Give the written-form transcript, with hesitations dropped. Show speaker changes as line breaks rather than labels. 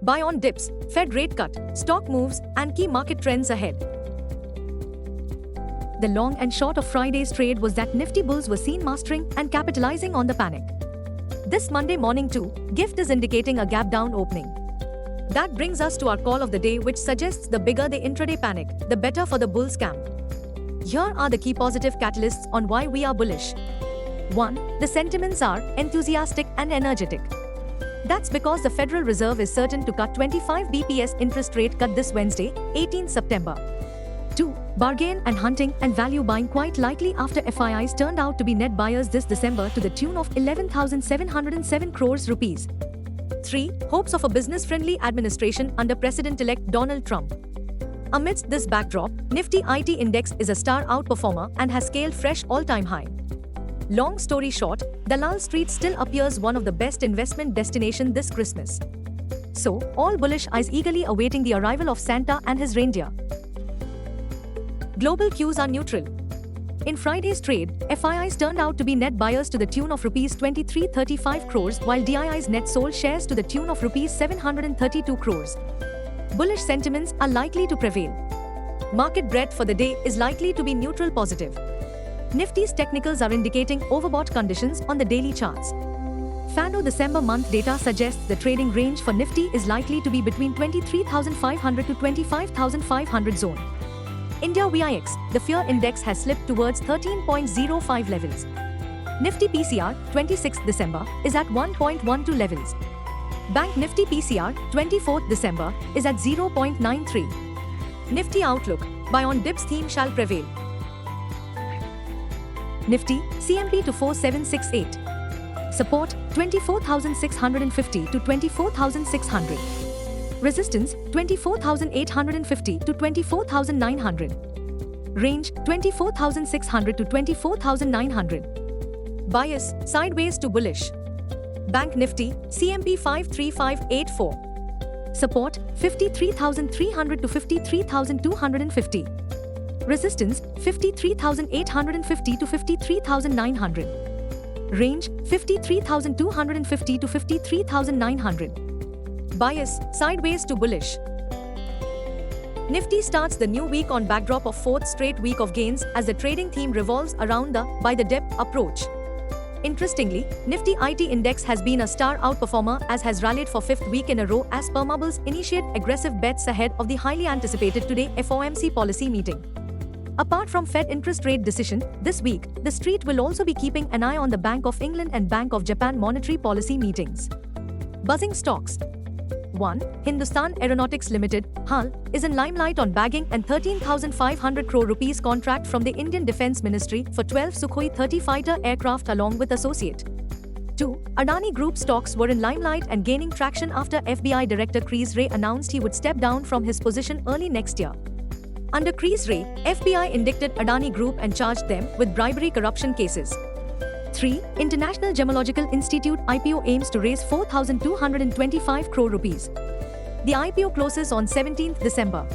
Buy on dips, Fed rate cut, stock moves, and key market trends ahead. The long and short of Friday's trade was that Nifty bulls were seen mastering and capitalizing on the panic. This Monday morning too, GIFT is indicating a gap down opening. That brings us to our call of the day, which suggests the bigger the intraday panic, the better for the bulls camp. Here are the key positive catalysts on why we are bullish. 1. The sentiments are enthusiastic and energetic. That's because the Federal Reserve is certain to cut 25 BPS interest rate cut this Wednesday, 18 September. 2. Bargain and hunting and value buying quite likely after FIIs turned out to be net buyers this December to the tune of 11,707 crores rupees. 3. Hopes of a business-friendly administration under President-elect Donald Trump. Amidst this backdrop, Nifty IT index is a star outperformer and has scaled fresh all-time high. Long story short, Dalal Street still appears one of the best investment destinations this Christmas. So, all bullish eyes eagerly awaiting the arrival of Santa and his reindeer. Global cues are neutral. In Friday's trade, FIIs turned out to be net buyers to the tune of Rs 2335 crores, while DIIs net sold shares to the tune of Rs 732 crores. Bullish sentiments are likely to prevail. Market breadth for the day is likely to be neutral positive. Nifty's technicals are indicating overbought conditions on the daily charts. FANO December month data suggests the trading range for Nifty is likely to be between 23,500 to 25,500 zone. India VIX, the fear index has slipped towards 13.05 levels. Nifty PCR, 26th December, is at 1.12 levels. Bank Nifty PCR, 24th December, is at 0.93. Nifty outlook, buy on dips theme shall prevail. Nifty, CMP to 4768. Support, 24,650 to 24,600. Resistance, 24,850 to 24,900. Range, 24,600 to 24,900. Bias, sideways to bullish. Bank Nifty, CMP 53584. Support, 53,300 to 53,250. Resistance, 53,850 to 53,900. Range, 53,250 to 53,900. Bias, sideways to bullish. Nifty starts the new week on backdrop of fourth straight week of gains as the trading theme revolves around the buy the dip approach. Interestingly, Nifty IT index has been a star outperformer as has rallied for fifth week in a row as permabulls initiate aggressive bets ahead of the highly anticipated today FOMC policy meeting. Apart from Fed interest rate decision, this week, the street will also be keeping an eye on the Bank of England and Bank of Japan monetary policy meetings. Buzzing stocks. 1. Hindustan Aeronautics Limited, HAL, is in limelight on bagging an 13,500 crore rupees contract from the Indian Defence Ministry for 12 Sukhoi 30 fighter aircraft along with associate. 2. Adani Group stocks were in limelight and gaining traction after FBI Director Chris Wray announced he would step down from his position early next year. Under Chris Wray, FBI indicted Adani Group and charged them with bribery corruption cases. 3. International Gemological Institute IPO aims to raise 4,225 crore rupees. The IPO closes on 17th December.